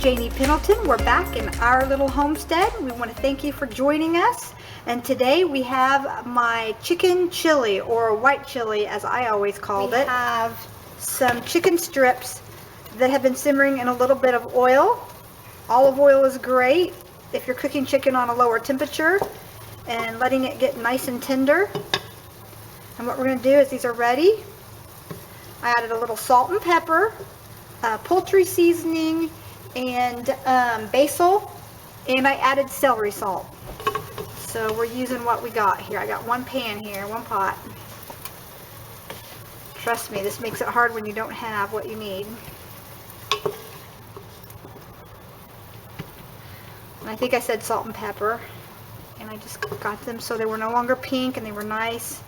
Janie Pendleton. We're back in our little homestead. We want to thank you for joining us. And today we have my chicken chili, or white chili as I always called it. We have some chicken strips that have been simmering in a little bit of oil. Olive oil is great if you're cooking chicken on a lower temperature and letting it get nice and tender. And what we're going to do is, these are ready. I added a little salt and pepper, poultry seasoning, and basil, and I added celery salt. So we're using what we got here. I got one pan here, one pot. Trust me, this makes it hard when you don't have what you need. And I think I said salt and pepper, and I just got them so they were no longer pink and they were nice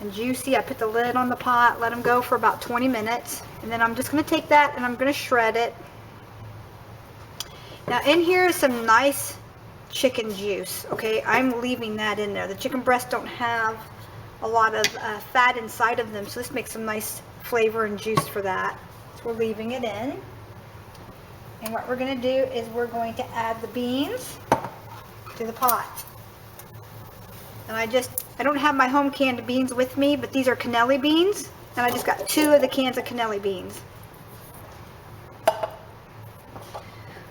and juicy. I put the lid on the pot, let them go for about 20 minutes, and then I'm just going to take that and I'm going to shred it. Now in here is some nice chicken juice. Okay, I'm leaving that in there. The chicken breasts don't have a lot of fat inside of them, so this makes some nice flavor and juice for that. So we're leaving it in. And what we're going to do is we're going to add the beans to the pot. And I don't have my home canned beans with me, but these are cannelli beans, and I just got 2 of the cans of cannelli beans.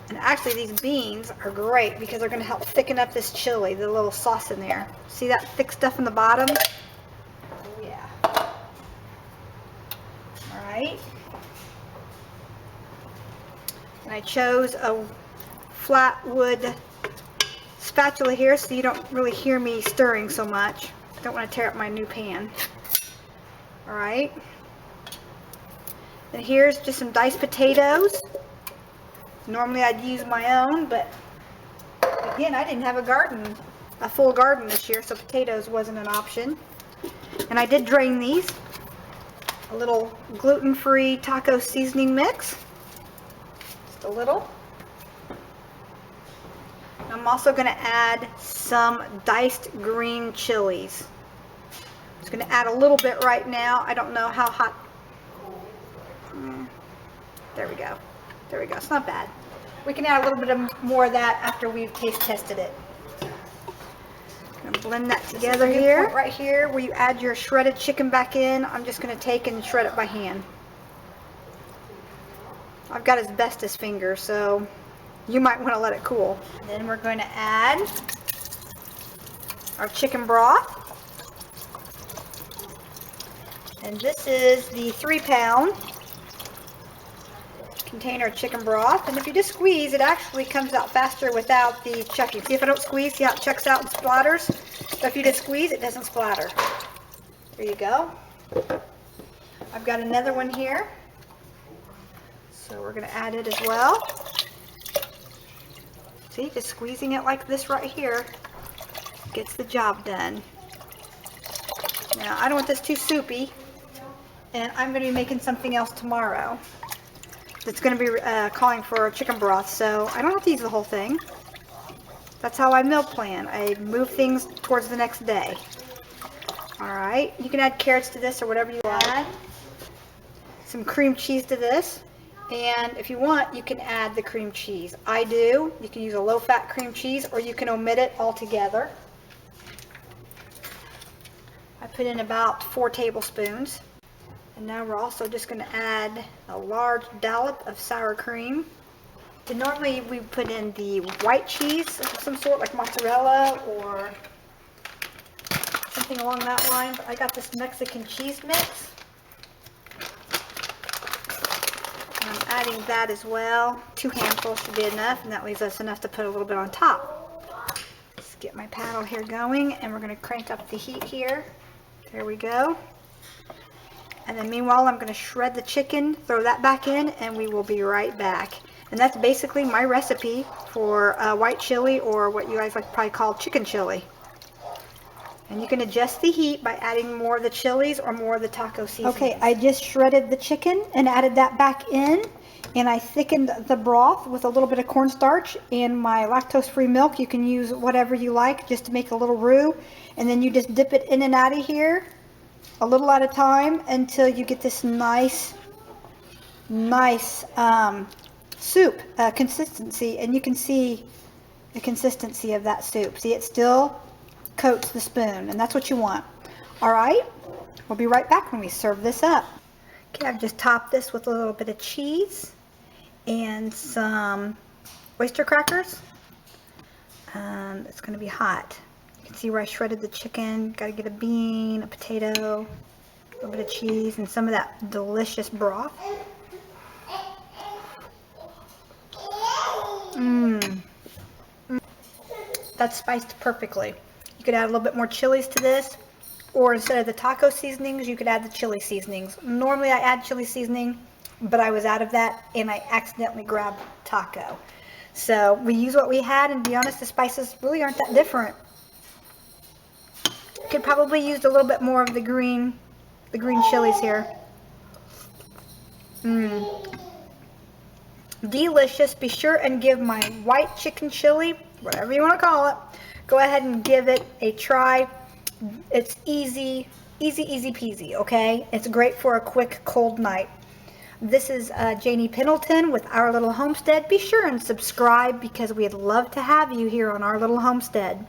And actually these beans are great because they're going to help thicken up this chili, the little sauce in there. See that thick stuff in the bottom? Oh yeah. Alright. And I chose a flat wood spatula here so you don't really hear me stirring so much. I don't want to tear up my new pan. Alright. And here's just some diced potatoes. Normally I'd use my own, but again, I didn't have a full garden this year, so potatoes wasn't an option. And I did drain these. A little gluten-free taco seasoning mix. Just a little. I'm also going to add some diced green chilies. I'm just going to add a little bit right now. I don't know how hot. There we go. There we go. It's not bad. We can add a little bit more of that after we've taste tested it. I'm going to blend that together here. Right here where you add your shredded chicken back in, I'm just going to take and shred it by hand. I've got asbestos fingers, so you might want to let it cool. And then we're going to add our chicken broth. And this is the 3-pound container of chicken broth. And if you just squeeze, it actually comes out faster without the chucking. See, if I don't squeeze, see how it chucks out and splatters? So if you just squeeze, it doesn't splatter. There you go. I've got another one here. So we're going to add it as well. See, just squeezing it like this right here gets the job done. Now, I don't want this too soupy, and I'm going to be making something else tomorrow that's going to be calling for chicken broth, so I don't have to use the whole thing. That's how I meal plan. I move things towards the next day. Alright, you can add carrots to this or whatever you like. Some cream cheese to this. And if you want, you can add the cream cheese. I do. You can use a low-fat cream cheese, or you can omit it altogether. I put in about 4 tablespoons. And now we're also just going to add a large dollop of sour cream. And normally we put in the white cheese of some sort, like mozzarella or something along that line. But I got this Mexican cheese mix. I'm adding that as well. 2 handfuls should be enough, and that leaves us enough to put a little bit on top. Let's get my paddle here going, and we're going to crank up the heat here. There we go. And then meanwhile, I'm going to shred the chicken, throw that back in, and we will be right back. And that's basically my recipe for white chili, or what you guys like to probably call chicken chili. And you can adjust the heat by adding more of the chilies or more of the taco seasonings. Okay, I just shredded the chicken and added that back in. And I thickened the broth with a little bit of cornstarch and my lactose-free milk. You can use whatever you like just to make a little roux. And then you just dip it in and out of here a little at a time until you get this nice soup consistency, and you can see the consistency of that soup. See, it still coats the spoon, and that's what you want. All right, we'll be right back when we serve this up. Okay, I've just topped this with a little bit of cheese and some oyster crackers. It's going to be hot. You can see where I shredded the chicken. Got to get a bean, a potato, a little bit of cheese, and some of that delicious broth. That's spiced perfectly. You could add a little bit more chilies to this, or instead of the taco seasonings, you could add the chili seasonings. Normally I add chili seasoning, but I was out of that and I accidentally grabbed taco. So we use what we had, and to be honest, the spices really aren't that different. Could probably use a little bit more of the green chilies here. Delicious. Be sure and give my white chicken chili, whatever you want to call it, go ahead and give it a try. It's easy peasy, okay? It's great for a quick cold night. This is Janie Pendleton with Our Little Homestead. Be sure and subscribe because we'd love to have you here on Our Little Homestead.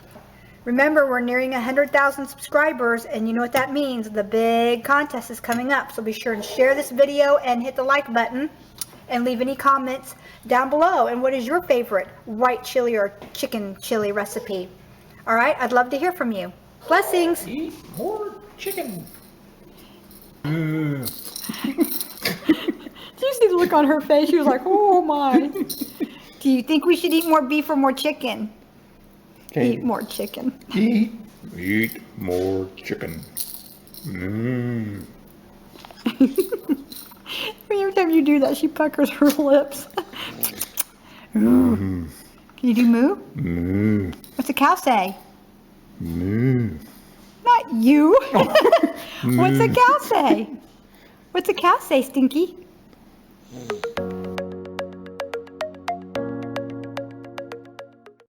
Remember, we're nearing 100,000 subscribers, and you know what that means. The big contest is coming up, so be sure and share this video and hit the like button and leave any comments down below. And what is your favorite white chili or chicken chili recipe? All right, I'd love to hear from you. Blessings. Eat more chicken. Did you see the look on her face? She was like, oh my. Do you think we should eat more beef or more chicken? Okay. Eat more chicken. Eat more chicken. Every time you do that, she puckers her lips. Can you do moo? Moo. What's a cow say? Moo. Not you. What's a cow say? What's a cow say, Stinky?